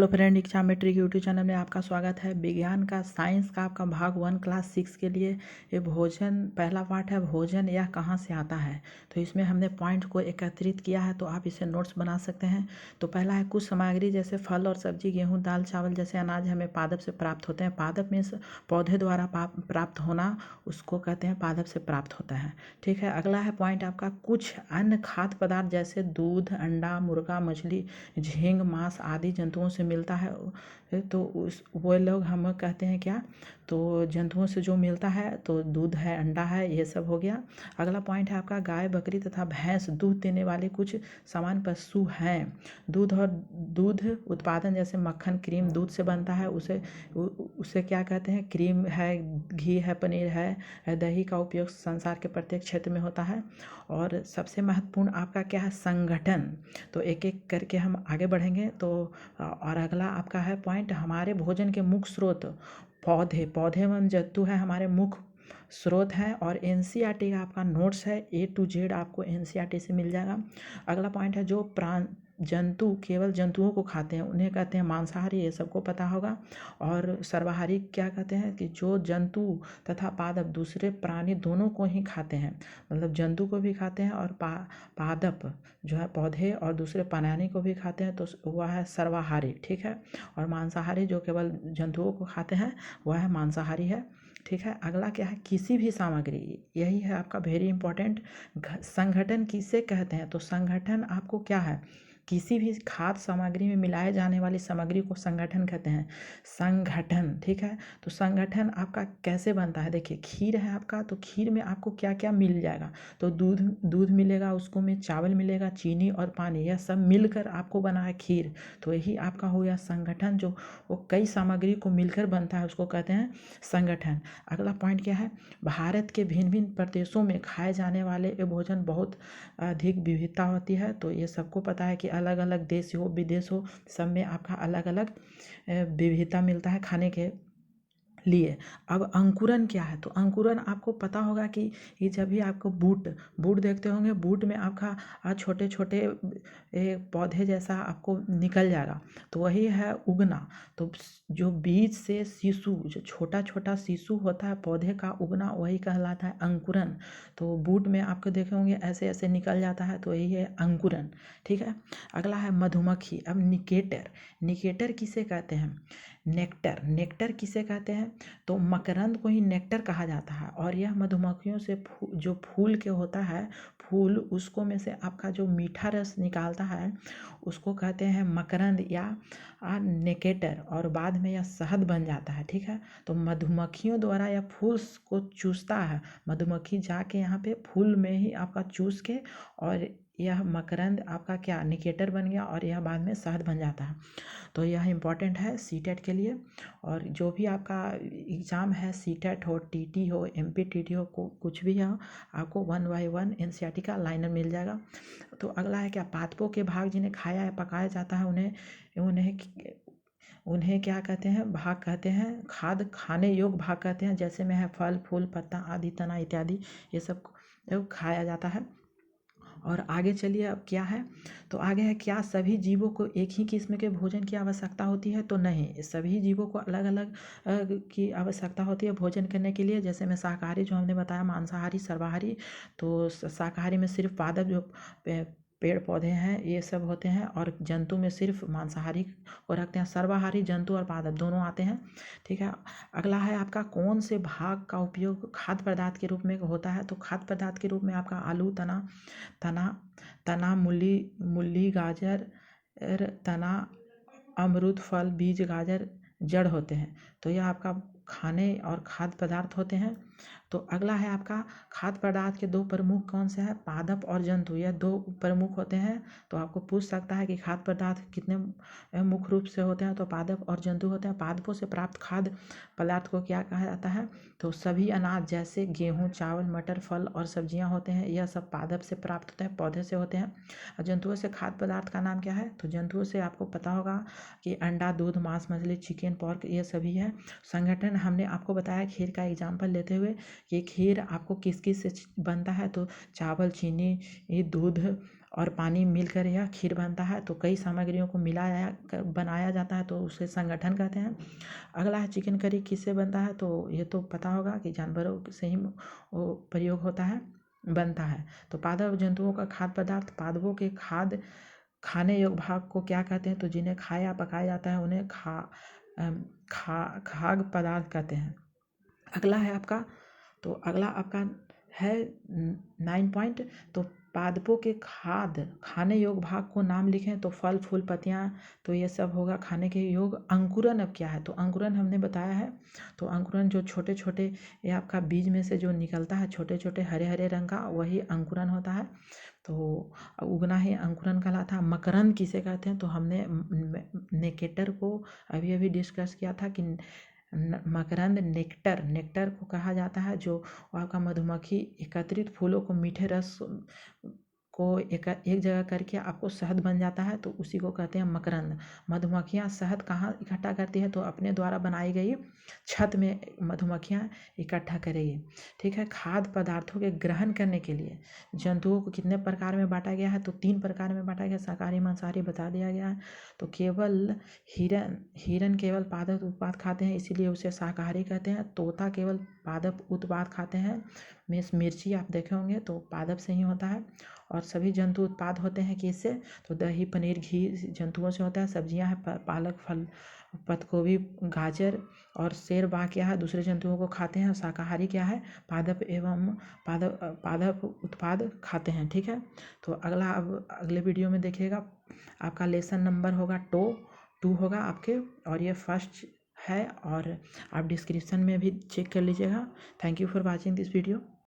Hello friend, इच्छा matric YouTube channel में आपका स्वागत है। विज्ञान का साइंस का आपका भाग 1 क्लास 6 के लिए ये भोजन पहला पार्ट है। भोजन यह कहाँ से आता है, तो इसमें हमने पॉइंट को एकत्रित किया है, तो आप इसे नोट्स बना सकते हैं। तो पहला है कुछ सामग्री जैसे फल और सब्जी, गेहूँ, दाल, चावल जैसे अनाज हमें पादप से प्राप्त होते हैं। पादप में पौधे द्वारा प्राप्त होना, उसको कहते हैं पादप से प्राप्त होता है। ठीक है, अगला है पॉइंट आपका कुछ अन्य खाद्य पदार्थ जैसे दूध, अंडा, मुर्गा, मछली, झींग, मांस आदि जंतुओं से मिलता है। तो उस वो लोग हम कहते हैं क्या, तो जंतुओं से जो मिलता है तो दूध है, अंडा है, ये सब हो गया। अगला पॉइंट है आपका गाय, बकरी तथा भैंस दूध देने वाले कुछ सामान्य पशु हैं। दूध उत्पादन जैसे मक्खन, क्रीम दूध से बनता है, उसे क्या कहते हैं, क्रीम है, घी है, पनीर है। दही का उपयोग संसार के प्रत्येक क्षेत्र में होता है। और सबसे महत्वपूर्ण आपका क्या है, संगठन। तो एक एक करके हम आगे बढ़ेंगे। तो और अगला आपका है पॉइंट, हमारे भोजन के मुख्य स्रोत पौधे एवं जंतु है, हमारे मुख्य स्रोत हैं। और एनसीईआरटी का आपका नोट्स है, A to Z आपको एनसीईआरटी से मिल जाएगा। अगला पॉइंट है जो जंतु केवल जंतुओं को खाते हैं उन्हें कहते हैं मांसाहारी, ये सबको पता होगा। और सर्वाहारी क्या कहते हैं कि जो जंतु तथा पादप दूसरे प्राणी दोनों को ही खाते हैं, मतलब जंतु को भी खाते हैं और पादप जो है पौधे और दूसरे प्राणी को भी खाते हैं, तो वह है सर्वाहारी। ठीक है, और मांसाहारी जो केवल जंतुओं को खाते हैं वह है मांसाहारी है। ठीक है, अगला क्या है, किसी भी सामग्री, यही है आपका वेरी इंपॉर्टेंट। संगठन किसे कहते हैं, तो संगठन आपको क्या है, किसी भी खाद्य सामग्री में मिलाए जाने वाली सामग्री को संगठन कहते हैं। संगठन, ठीक है। तो संगठन आपका कैसे बनता है, देखिए खीर है आपका, तो खीर में आपको क्या क्या मिल जाएगा, तो दूध मिलेगा, उसको में चावल मिलेगा, चीनी और पानी, यह सब मिलकर आपको बना है खीर। तो यही आपका हो गया संगठन, जो वो कई सामग्री को मिलकर बनता है, उसको कहते हैं संगठन। अगला पॉइंट क्या है, भारत के भिन्न भिन्न प्रदेशों में खाए जाने वाले ये भोजन बहुत अधिक विविधता होती है। तो ये सबको पता है कि अलग अलग देश हो, विदेश हो, सब में आपका अलग अलग विविधता मिलता है खाने के लिए। अब अंकुरन क्या है, तो अंकुरन आपको पता होगा कि ये जब भी आपको बूट देखते होंगे, बूट में आपका छोटे छोटे पौधे जैसा आपको निकल जाएगा, तो वही है उगना। तो जो बीज से शिशु, जो छोटा छोटा शिशु होता है पौधे का उगना, वही कहलाता है अंकुरन। तो बूट में आपको देखे होंगे ऐसे ऐसे निकल जाता है, तो यही है अंकुरन। ठीक है, अगला है मधुमक्खी। अब निकेटर किसे कहते हैं, नेक्टर किसे कहते हैं, तो मकरंद को ही नेक्टर कहा जाता है। और यह मधुमक्खियों से जो फूल के होता है, फूल उसको में से आपका जो मीठा रस निकालता है उसको कहते हैं मकरंद या नेकेटर, और बाद में यह शहद बन जाता है। ठीक है, तो मधुमक्खियों द्वारा यह फूल को चूसता है, मधुमक्खी जाके यहाँ पे फूल में ही आपका चूस के, और यह मकरंद आपका क्या निकेटर बन गया, और यह बाद में शहद बन जाता है। तो यह इम्पॉर्टेंट है सीटेट के लिए। और जो भी आपका एग्ज़ाम है, सीटेट हो, टीटी हो, एमपीटीटी हो, कुछ भी हो, आपको 1 by 1 एनसीईआरटी का लाइनर मिल जाएगा। तो अगला है क्या, पादपों के भाग जिन्हें खाया या पकाया जाता है उन्हें क्या कहते हैं, भाग कहते हैं, खाने योग्य भाग कहते हैं। जैसे में है फल, फूल, पत्ता आदि, तना इत्यादि, ये सब खाया जाता है। और आगे चलिए, अब क्या है, तो आगे है क्या सभी जीवों को एक ही किस्म के भोजन की आवश्यकता होती है, तो नहीं, सभी जीवों को अलग अलग की आवश्यकता होती है भोजन करने के लिए। जैसे में शाकाहारी जो हमने बताया, मांसाहारी, सर्वाहारी। तो शाकाहारी में सिर्फ पादप जो पेड़ पौधे हैं ये सब होते हैं, और जंतु में सिर्फ मांसाहारी को रखते हैं। सर्वाहारी जंतु और पादप दोनों आते हैं। ठीक है, अगला है आपका कौन से भाग का उपयोग खाद्य पदार्थ के रूप में होता है, तो खाद्य पदार्थ के रूप में आपका आलू, तना, मूली, गाजर, तना, अमरूद, फल, बीज, गाजर, जड़ होते हैं। तो यह आपका खाने और खाद्य पदार्थ होते हैं। तो अगला है आपका खाद्य पदार्थ के दो प्रमुख कौन से हैं, पादप और जंतु, यह दो प्रमुख होते हैं। तो आपको पूछ सकता है कि खाद्य पदार्थ कितने मुख्य रूप से होते हैं, तो पादप और जंतु होते हैं। पादपों से प्राप्त खाद्य पदार्थ को क्या कहा जाता है, तो सभी अनाज जैसे गेहूँ, चावल, मटर, फल और सब्जियां होते हैं, यह सब पादप से प्राप्त होते हैं, पौधे से होते हैं। और जंतुओं से खाद्य पदार्थ का नाम क्या है, तो जंतुओं से आपको पता होगा कि अंडा, दूध, मांस, मछली, चिकन, पोर्क, ये सभी है। संगठन हमने आपको बताया खीर का एग्जाम्पल लेते हुए कि खीर आपको किस किस से बनता है, तो चावल, चीनी, दूध और पानी मिलकर यह खीर बनता है। तो कई सामग्रियों को बनाया जाता है, तो उसे संगठन कहते हैं। अगला है चिकन करी किससे बनता है, तो ये तो पता होगा कि जानवरों से ही वो प्रयोग होता है, बनता है। तो पादप जंतुओं का खाद्य पदार्थ, पादपों के खाने योग्य भाग को क्या कहते हैं, तो जिन्हें खाया पकाया जाता है उन्हें खाद्य पदार्थ कहते हैं। अगला आपका है 9 पॉइंट। तो पादपों के खाने योग्य भाग को नाम लिखें, तो फल फूल पत्तियां, तो ये सब होगा खाने के योग। अंकुरन अब क्या है, तो अंकुरन हमने बताया है। तो अंकुरन जो छोटे छोटे ये आपका बीज में से जो निकलता है छोटे छोटे हरे हरे रंग का, वही अंकुरन होता है। तो उगना ही अंकुरन कहलाता है। मकरंद किसे कहते हैं, तो हमने नेकेटर को अभी अभी डिस्कस किया था कि मकरंद नेक्टर को कहा जाता है। जो आपका मधुमक्खी एकत्रित फूलों को मीठे रस को एक जगह करके आपको शहद बन जाता है, तो उसी को कहते हैं मकरंद। मधुमक्खियाँ शहद कहाँ इकट्ठा करती है, तो अपने द्वारा बनाई गई छत में मधुमक्खियाँ इकट्ठा करेगी। ठीक है। खाद्य पदार्थों के ग्रहण करने के लिए जंतुओं को कितने प्रकार में बांटा गया है, तो 3 प्रकार में बांटा गया, शाकाहारी मांसाहारी बता दिया गया है। तो केवल हिरन केवल पादप उत्पाद खाते हैं, इसीलिए उसे शाकाहारी कहते हैं। तोता केवल पादप उत्पाद खाते हैं। मिर्ची आप देखे होंगे तो पादप से ही होता है। और सभी जंतु उत्पाद होते हैं किससे, तो दही पनीर घी जंतुओं से होता है। सब्जियां हैं पालक फल पत्तगोभी गाजर और शेर बाघ क्या है, दूसरे जंतुओं को खाते हैं। शाकाहारी क्या है, पादप उत्पाद खाते हैं। ठीक है। तो अब अगले वीडियो में देखिएगा, आपका लेसन नंबर होगा 2 होगा आपके, और ये फर्स्ट है, और आप डिस्क्रिप्शन में भी चेक कर लीजिएगा। Thank you for watching this video.